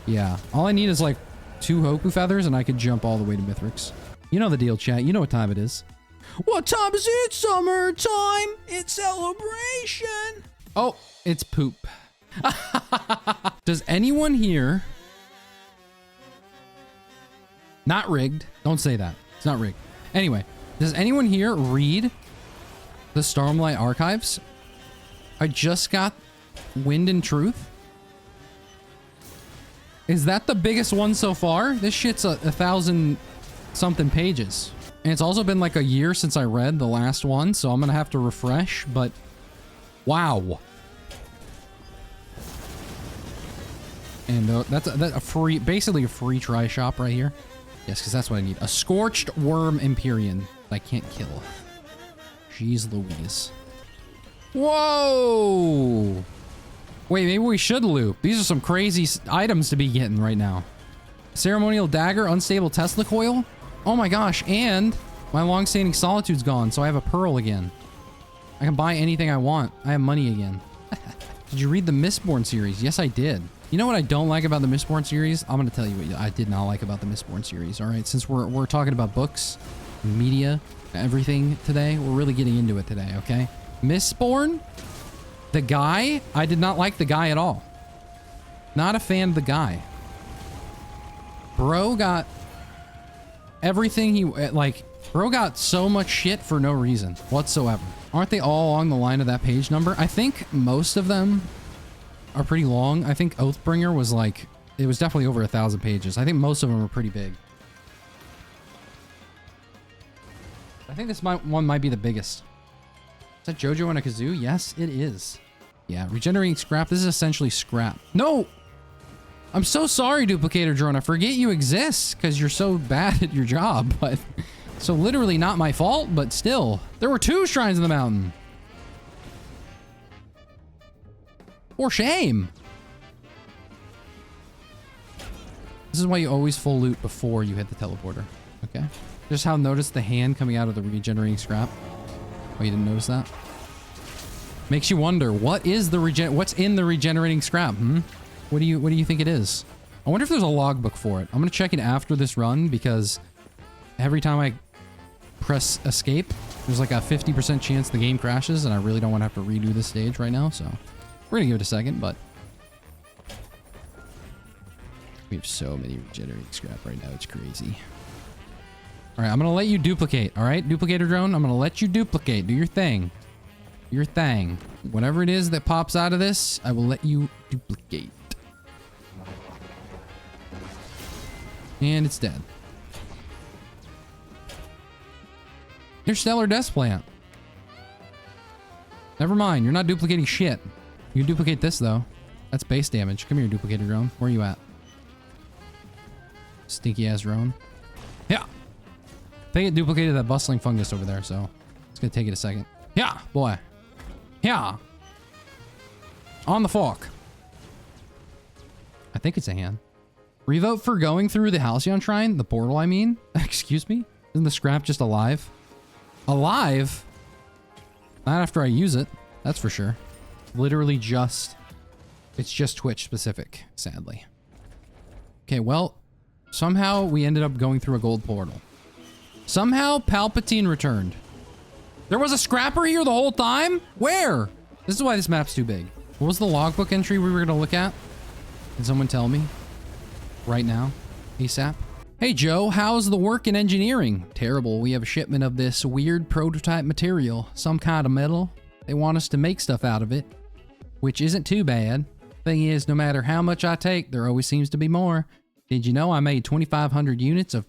Yeah. All I need is like 2 Hoku feathers and I could jump all the way to Mythrix. You know the deal, chat. You know what time it is. What time is it? Summertime. It's celebration. Oh, it's poop. Does anyone here... Not rigged. Don't say that. It's not rigged. Anyway, does anyone here read the Stormlight archives? I just got Wind and Truth. Is that the biggest one so far? This shit's 1,000 something pages. And it's also been like a year since I read the last one, so I'm gonna have to refresh, but wow. And that's a free, basically a free try shop right here. Yes, because that's what I need. A Scorched Worm EMPYREAN that I can't kill. Jeez Louise. Whoa! Wait, maybe we should loop. These are some crazy items to be getting right now. Ceremonial Dagger, Unstable Tesla Coil. Oh my gosh, and my long-standing Solitude's gone, so I have a Pearl again. I can buy anything I want. I have money again. Did you read the Mistborn series? Yes, I did. You know what I don't like about the Mistborn series? I'm going to tell you what I did not like about the Mistborn series, all right? Since we're talking about books, media, everything today. We're really getting into it today, okay? Mistborn, the guy, I did not like the guy at all. Not a fan of the guy. Bro got everything he, like, bro got so much shit for no reason whatsoever. Aren't they all along the line of that page number? I think most of them are pretty long. I think Oathbringer was like, it was definitely over 1,000 pages. I think most of them are pretty big. I think this one might be the biggest. Is that JoJo and a kazoo? Yes, it is. Yeah, regenerating scrap. This is essentially scrap. No! I'm so sorry, Duplicator Drone. I forget you exist because you're so bad at your job, but so literally not my fault, but still. There were 2 shrines in the mountain. For shame. This is why you always full loot before you hit the teleporter. Okay. Just how notice the hand coming out of the regenerating scrap. Oh, you didn't notice that? Makes you wonder, what's in the regenerating scrap? What do you think it is? I wonder if there's a logbook for it. I'm gonna check it after this run because every time I press escape, there's like a 50% chance the game crashes, and I really don't want to have to redo this stage right now, so we're gonna give it a second, but we have so many regenerating scrap right now, it's crazy. All right, I'm gonna let you duplicate, all right? Duplicator Drone, I'm gonna let you duplicate. Do your thing. Your thing. Whatever it is that pops out of this, I will let you duplicate. And it's dead. Interstellar Death Plant. Never mind, you're not duplicating shit. You can duplicate this, though. That's base damage. Come here, Duplicator Drone. Where are you at? Stinky ass drone. Yeah. I think it duplicated that bustling fungus over there, so it's gonna take it a second. Yeah, boy. Yeah. On the fork. I think it's a hand. Revote for going through the Halcyon Shrine? The portal, I mean? Excuse me? Isn't the scrap just alive? Alive? Not after I use it. That's for sure. Literally just... It's just Twitch specific, sadly. Okay, well... Somehow we ended up going through a gold portal. Somehow Palpatine returned. There was a scrapper here the whole time? Where? This is why this map's too big. What was the logbook entry we were going to look at? Can someone tell me? Right now? ASAP? Hey Joe, how's the work in engineering? Terrible. We have a shipment of this weird prototype material. Some kind of metal. They want us to make stuff out of it. Which isn't too bad. Thing is, no matter how much I take, there always seems to be more. Did you know I made 2,500 units of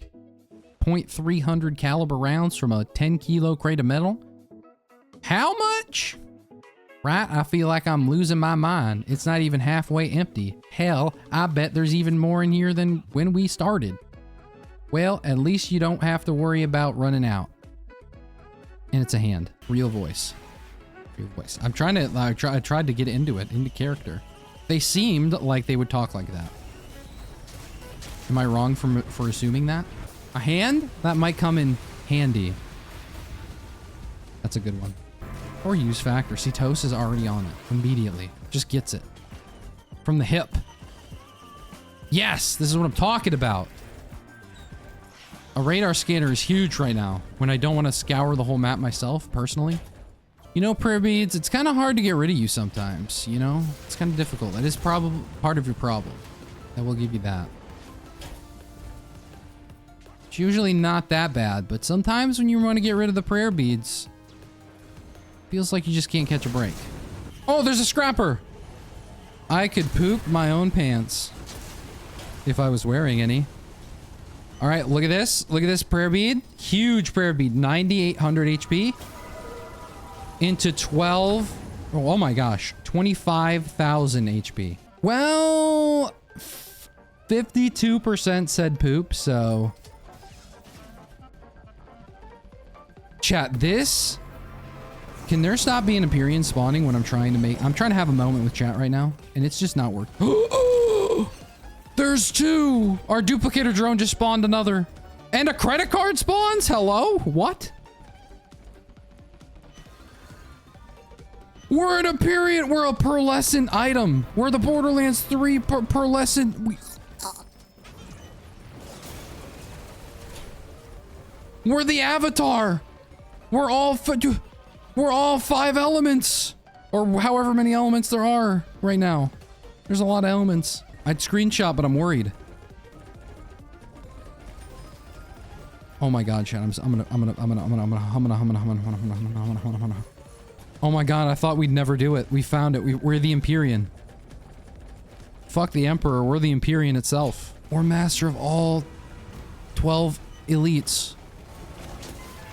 .300 caliber rounds from a 10 kilo crate of metal? How much? Right, I feel like I'm losing my mind. It's not even halfway empty. Hell, I bet there's even more in here than when we started. Well, at least you don't have to worry about running out. And it's a hand. Real voice. Real voice. I tried to get into it, into character. They seemed like they would talk like that. Am I wrong for assuming that? A hand? That might come in handy. That's a good one. Or use factor. See, Toast is already on it immediately. Just gets it. From the hip. Yes, this is what I'm talking about. A radar scanner is huge right now when I don't want to scour the whole map myself, personally. You know, prayer beads, it's kind of hard to get rid of you sometimes, you know? It's kind of difficult. That is probably part of your problem. I will give you that. It's usually not that bad, but sometimes when you want to get rid of the prayer beads, feels like you just can't catch a break. Oh, there's a scrapper! I could poop my own pants if I was wearing any. All right, look at this. Look at this prayer bead. Huge prayer bead. 9,800 HP. Into 12. Oh my gosh. 25,000 HP. Well, 52% said poop, so... Chat, this... Can there stop being EMPYREAN spawning when I'm trying to make... I'm trying to have a moment with chat right now, and it's just not working. There's 2! Our duplicator drone just spawned another. And a credit card spawns? Hello? What? We're an EMPYREAN. We're a pearlescent item. We're the Borderlands 3 pearlescent... We're the Avatar. We're all 5 elements. Or however many elements there are right now. There's a lot of elements. I'd screenshot, but I'm worried. Oh my god, chat. Oh my god, I thought we'd never do it. We found it. We're the EMPYREAN. Fuck the Emperor. We're the EMPYREAN itself. We're master of all 12 elites.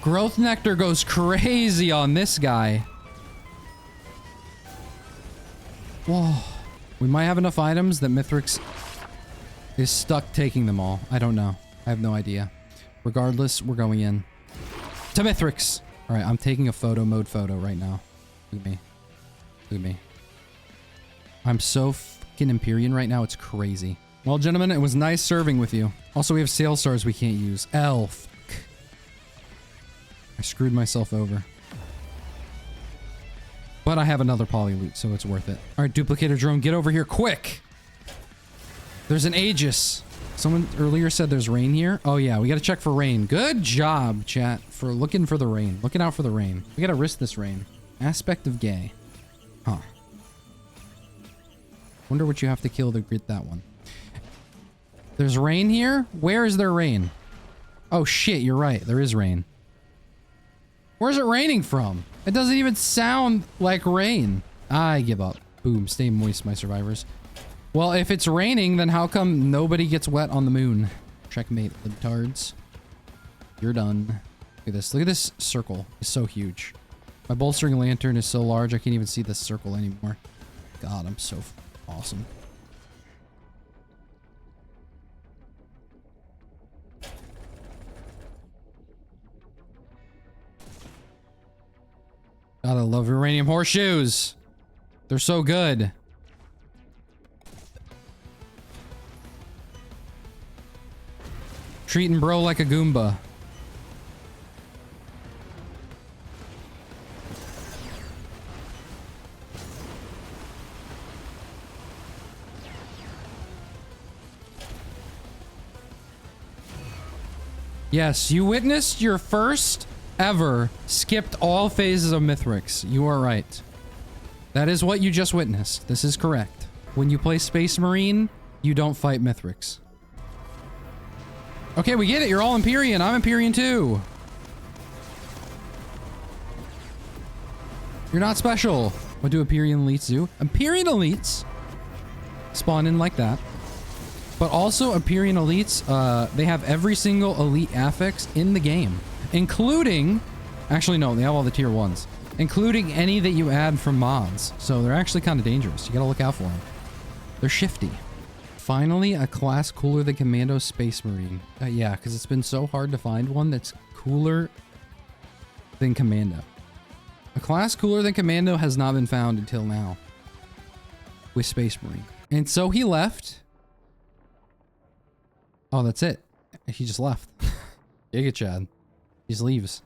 Growth Nectar goes crazy on this guy. Whoa. We might have enough items that Mythrix is stuck taking them all. I don't know. I have no idea. Regardless, we're going in. To Mythrix! Alright, I'm taking a photo mode photo right now. Look at me. Look at me. I'm so fucking EMPYREAN right now, it's crazy. Well, gentlemen, it was nice serving with you. Also, we have sale stars we can't use. Fuck. I screwed myself over. But I have another poly loot, so it's worth it. Alright, duplicator drone, get over here quick! There's an Aegis. Someone earlier said there's rain here. Oh yeah, we gotta check for rain. Good job, chat, for looking for the rain. Looking out for the rain. We gotta risk this rain. Aspect of gay. Huh. Wonder what you have to kill to get that one. There's rain here? Where is there rain? Oh shit, you're right. There is rain. Where's it raining from? It doesn't even sound like rain. I give up. Boom, stay moist, my survivors. Well, if it's raining, then how come nobody gets wet on the moon? Checkmate, libtards. You're done. Look at this. Look at this circle. It's so huge. My bolstering lantern is so large, I can't even see this circle anymore. God, I'm so awesome. God, I love uranium horseshoes. They're so good. Treating bro like a Goomba. Yes, you witnessed your first ever skipped all phases of Mythrix. You are right. That is what you just witnessed. This is correct. When you play Space Marine, you don't fight Mythrix. Okay, we get it. You're all EMPYREAN. I'm EMPYREAN too. You're not special. What do EMPYREAN elites do? EMPYREAN elites spawn in like that. But also EMPYREAN elites, they have every single elite affix in the game. Including... Actually, no. They have all the tier 1s. Including any that you add from mods. So they're actually kind of dangerous. You gotta look out for them. They're shifty. Finally, a class cooler than Commando Space Marine. Yeah, because it's been so hard to find one that's cooler than Commando. A class cooler than Commando has not been found until now. With Space Marine. And so he left. Oh, that's it. He just left. Giga Chad. He just leaves.